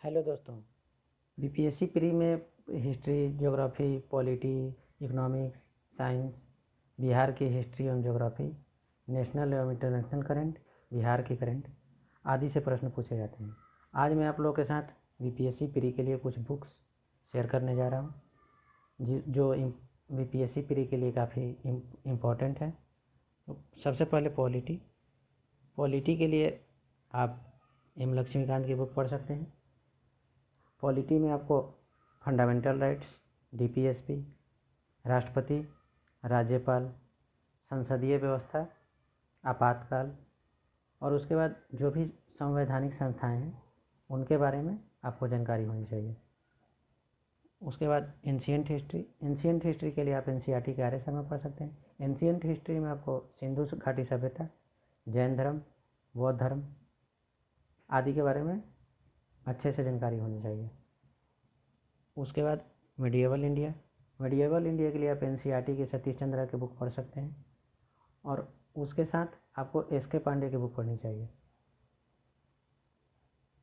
Hello दोस्तों। BPSC pre में history, geography, polity, economics, science, Bihar की हिस्ट्री एवं ज्योग्राफी, नेशनल एवं इंटरनेशनल करंट, बिहार की करंट आदि से प्रश्न पूछे जाते हैं। आज मैं आप लोगों के साथ बीपीएससी प्री के लिए कुछ बुक्स शेयर करने जा रहा हूँ जो बीपीएससी प्री के लिए काफ़ी इम्पोर्टेंट है। तो सबसे पहले पॉलिटी के लिए आप एम लक्ष्मीकांत की बुक पढ़ सकते हैं। पॉलिटी में आपको फंडामेंटल राइट्स, डीपीएसपी, राष्ट्रपति, राज्यपाल, संसदीय व्यवस्था, आपातकाल और उसके बाद जो भी संवैधानिक संस्थाएं हैं उनके बारे में आपको जानकारी होनी चाहिए। उसके बाद एंशिएंट हिस्ट्री के लिए आप एनसीईआरटी के आर्य शर्मा पढ़ सकते हैं। एंशिएंट हिस्ट्री में आपको सिंधु घाटी सभ्यता, जैन धर्म, बौद्ध धर्म आदि के बारे में अच्छे से जानकारी होनी चाहिए। उसके बाद मिडिएवल इंडिया के लिए आप एनसीईआरटी के सतीश चंद्रा की बुक पढ़ सकते हैं और उसके साथ आपको एसके पांडे की बुक पढ़नी चाहिए।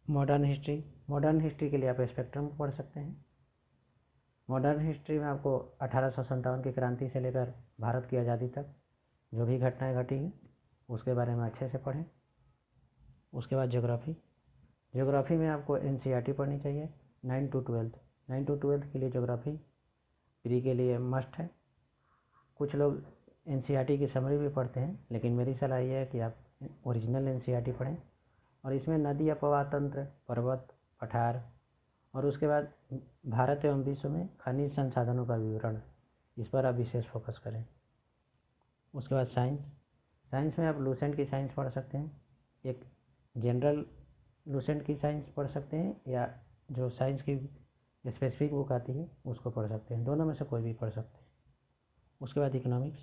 मॉडर्न हिस्ट्री के लिए आप स्पेक्ट्रम पढ़ सकते हैं। मॉडर्न हिस्ट्री में आपको 1857 की क्रांति से लेकर भारत की आज़ादी तक जो भी घटनाएं घटी हैं उसके बारे में अच्छे से पढ़ें। उसके बाद ज्योग्राफी में आपको एनसीईआरटी पढ़नी चाहिए 9 to 12 के लिए ज्योग्राफी प्री के लिए मस्ट है। कुछ लोग एनसीईआरटी की समरी भी पढ़ते हैं, लेकिन मेरी सलाह यह है कि आप ओरिजिनल एनसीईआरटी पढ़ें और इसमें नदी अपवाह तंत्र, पर्वत, पठार और उसके बाद भारत एवं विश्व में खनिज संसाधनों का विवरण, इस पर आप विशेष फोकस करें। उसके बाद साइंस में आप लूसेंट की साइंस पढ़ सकते हैं, एक जनरल लूसेंट की साइंस पढ़ सकते हैं या जो साइंस की स्पेसिफिक बुक आती है उसको पढ़ सकते हैं। दोनों में से कोई भी पढ़ सकते हैं। उसके बाद इकोनॉमिक्स,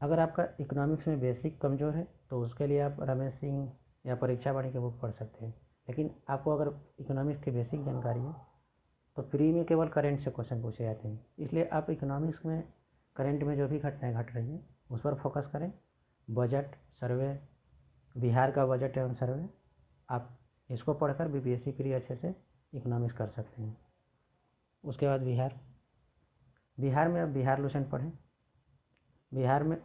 अगर आपका इकोनॉमिक्स में बेसिक कमज़ोर है तो उसके लिए आप रमेश सिंह या परीक्षा वाणी की बुक पढ़ सकते हैं। लेकिन आपको अगर इकोनॉमिक्स की बेसिक जानकारी है तो प्री में केवल करंट से क्वेश्चन पूछे जाते हैं, इसलिए आप इकोनॉमिक्स में करंट में जो भी घटनाएं घट रही हैं उस पर फोकस करें। बजट, सर्वे, बिहार का बजट एवं सर्वे, आप इसको पढ़कर बीपीएससी प्री अच्छे से इकोनॉमिक्स कर सकते हैं। उसके बाद बिहार में आप बिहार लूसेंट पढ़ें। बिहार में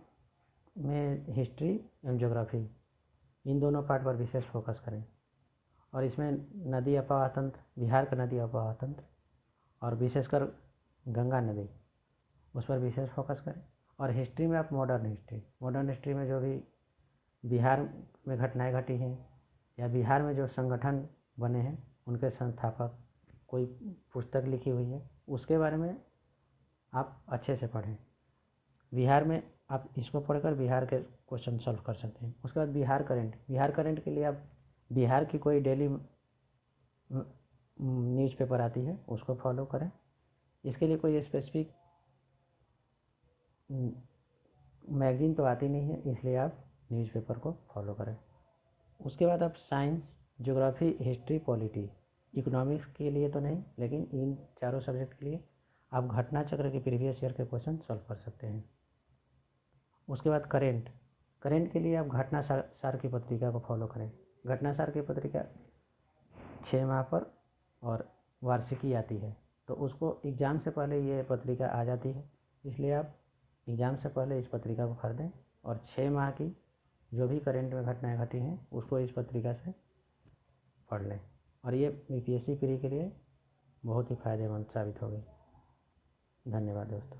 हिस्ट्री एवं ज्योग्राफी इन दोनों पार्ट पर विशेष फोकस करें और इसमें नदी अपवाह तंत्र, बिहार का नदी अपवाह तंत्र और विशेषकर गंगा नदी, उस पर विशेष फोकस करें। और हिस्ट्री में आप मॉडर्न हिस्ट्री में जो भी बिहार में घटनाएं घटी हैं या बिहार में जो संगठन बने हैं उनके संस्थापक, कोई पुस्तक लिखी हुई है उसके बारे में आप अच्छे से पढ़ें। बिहार में आप इसको पढ़कर बिहार के क्वेश्चन सॉल्व कर सकते हैं। उसके बाद बिहार करंट के लिए आप बिहार की कोई डेली न्यूज़पेपर आती है उसको फॉलो करें। इसके लिए कोई स्पेसिफिक मैगज़ीन तो आती नहीं है, इसलिए आप न्यूज़पेपर को फॉलो करें। उसके बाद आप science, geography, history, polity, economics के लिए तो नहीं, लेकिन इन चारों सब्जेक्ट के लिए आप घटना चक्र के प्रीवियस ईयर के क्वेश्चन सॉल्व कर सकते हैं। उसके बाद करंट के लिए आप घटना सार की पत्रिका को फॉलो करें। घटना सार की पत्रिका 6 माह पर और वार्षिकी आती है, तो उसको एग्ज़ाम से पहले ये पत्रिका आ जाती है, इसलिए आप एग्ज़ाम से पहले इस पत्रिका को खरीदें और 6 माह की जो भी करंट में घटनाएं घटी हैं उसको इस पत्रिका से पढ़ लें और ये बीपीएससी प्री के लिए बहुत ही फ़ायदेमंद साबित होगी। धन्यवाद दोस्तों।